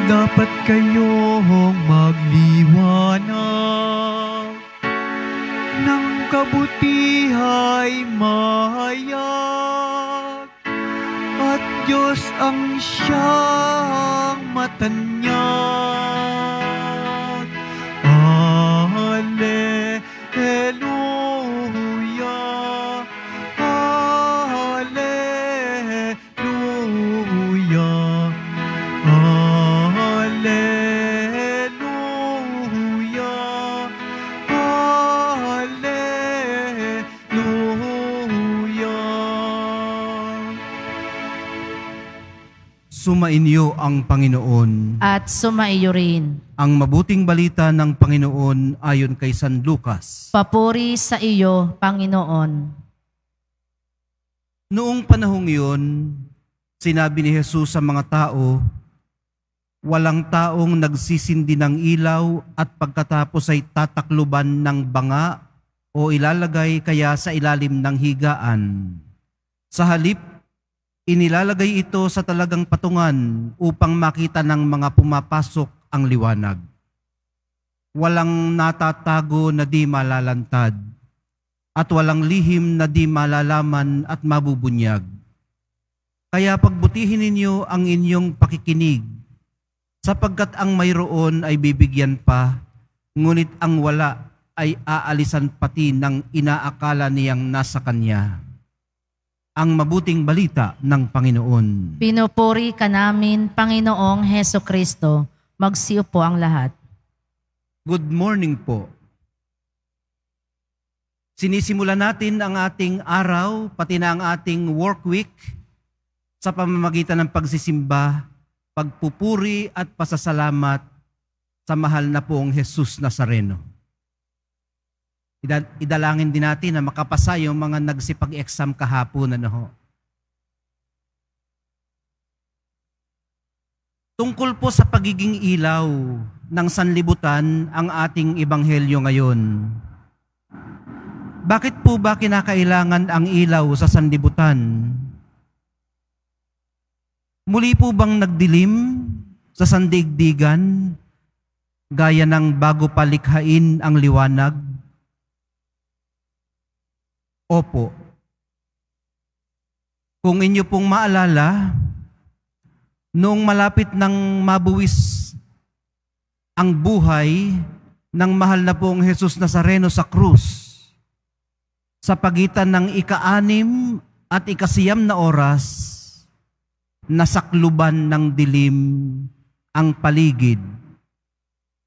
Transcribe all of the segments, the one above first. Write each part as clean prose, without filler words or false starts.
dapat kayong magliwanag ng kabutihay mahayag, at Diyos ang siyang matanyag. Hallelujah, hallelujah, hallelujah, hallelujah. Sumainyo ang Panginoon. At sumaiyo rin. Ang mabuting balita ng Panginoon ayon kay San Lucas. Papuri sa iyo, Panginoon. Noong panahong iyon, sinabi ni Jesus sa mga tao, walang taong nagsisindi ng ilaw at pagkatapos ay tatakluban ng banga o ilalagay kaya sa ilalim ng higaan. Sa halip, inilalagay ito sa talagang patungan upang makita ng mga pumapasok ang liwanag. Walang natatago na di malalantad at walang lihim na di malalaman at mabubunyag. Kaya pagbutihin ninyo ang inyong pakikinig, sapagkat ang mayroon ay bibigyan pa, ngunit ang wala ay aalisan pati ng inaakala niyang nasa kanya. Ang mabuting balita ng Panginoon. Pinupuri ka namin, Panginoong Heso Kristo. Magsiyo po ang lahat. Good morning po. Sinisimula natin ang ating araw, pati na ang ating work week, sa pamamagitan ng pagsisimba, pagpupuri at pasasalamat sa mahal na pong Jesus Nazareno. Idalangin din natin na makapasa yung mga nagsipag-exam kahapon. Tungkol po sa pagiging ilaw ng sanlibutan ang ating ebanghelyo ngayon. Bakit po ba kinakailangan ang ilaw sa sanlibutan? Muli po bang nagdilim sa sandigdigan gaya ng bago palikhain ang liwanag? Opo. Kung inyo pong maalala, noong malapit ng mabuwis ang buhay ng mahal na pong Jesus Nazareno sa krus, sa pagitan ng ika-6 at ika-9 na oras, nasakluban ng dilim ang paligid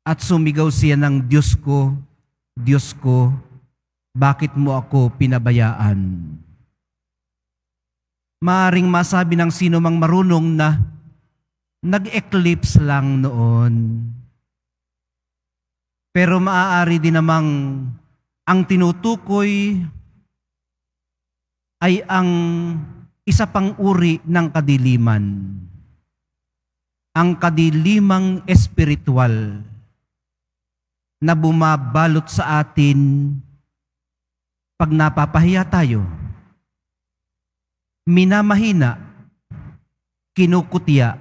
at sumigaw siya ng Diyos ko, bakit mo ako pinabayaan? Maaring masabi ng sino mang marunong na nag-eclipse lang noon. Pero maaari din namang ang tinutukoy ay ang isa pang uri ng kadiliman. Ang kadilimang espiritual na bumabalot sa atin pag napapahiya tayo, minamahina, kinukutya,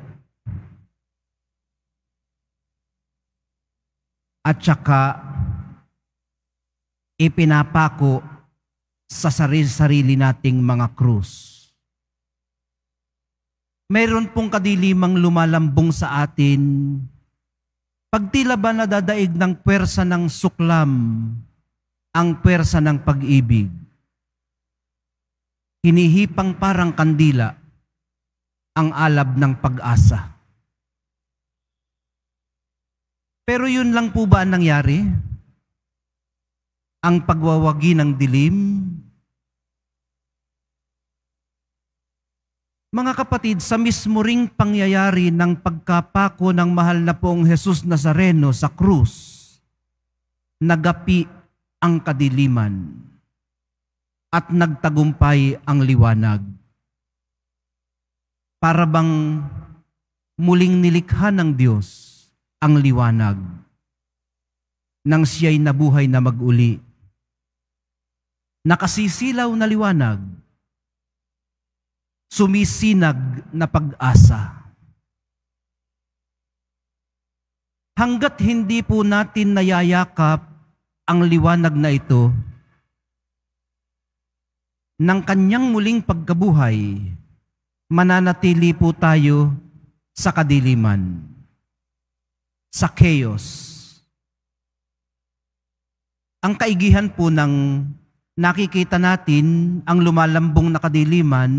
at saka ipinapako sa sarili nating mga krus. Mayroon pong kadilimang lumalambong sa atin pag tila ba nadadaig ng puwersa ng suklam ang puwersa ng pag-ibig. Hinihipang parang kandila ang alab ng pag-asa. Pero yun lang po ba ang nangyari? Ang pagwawagi ng dilim? Mga kapatid, sa mismo ring pangyayari ng pagkapako ng mahal na poong Jesus Nazareno sa krus, nagapi ang kadiliman at nagtagumpay ang liwanag. Para bang muling nilikha ng Diyos ang liwanag nang siya'y nabuhay na mag-uli. Nakasisilaw na liwanag, sumisinag na pag-asa. hanggat hindi po natin nayayakap ang liwanag na ito ng kanyang muling pagkabuhay, mananatili po tayo sa kadiliman, sa chaos. Ang kaigihan po ng nakikita natin, ang lumalambong na kadiliman,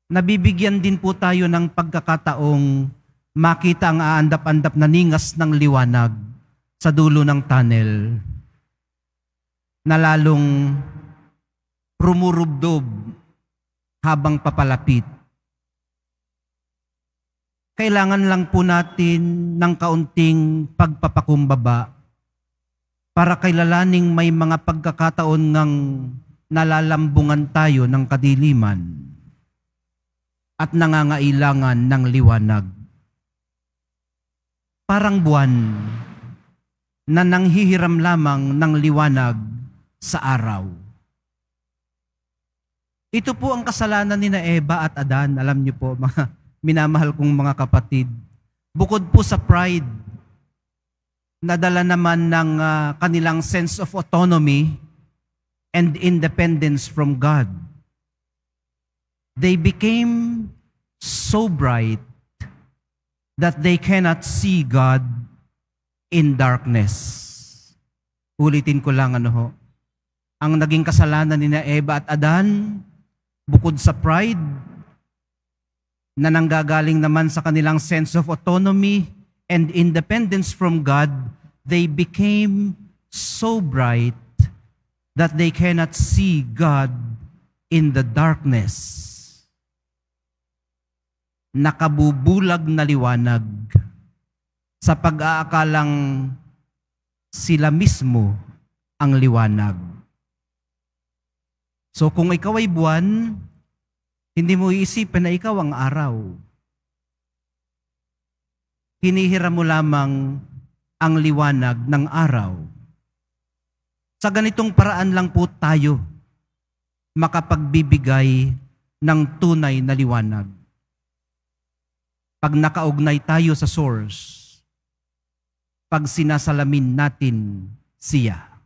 nabibigyan din po tayo ng pagkakataong makita ang aandap-andap na ningas ng liwanag sa dulo ng tunnel na lalong rumurubdob habang papalapit. Kailangan lang po natin ng kaunting pagpapakumbaba para kailalaning may mga pagkakataon ngang nalalambungan tayo ng kadiliman at nangangailangan ng liwanag. Parang buwan na nanghihiram lamang ng liwanag sa araw. Ito po ang kasalanan ni Eva at Adan. Alam niyo po, mga minamahal kong mga kapatid. Bukod po sa pride, nadala naman ng kanilang sense of autonomy and independence from God. They became so bright that they cannot see God in darkness. Ulitin ko lang ang naging kasalanan ni Eva at Adan, bukod sa pride, na nanggagaling naman sa kanilang sense of autonomy and independence from God, they became so bright that they cannot see God in the darkness. Nakabubulag na liwanag sa pag-aakalang sila mismo ang liwanag. So kung ikaw ay buwan, hindi mo iisipin na ikaw ang araw. Hinihiram mo lamang ang liwanag ng araw. Sa ganitong paraan lang po tayo makapagbibigay ng tunay na liwanag. Pag nakaugnay tayo sa source, pag sinasalamin natin siya.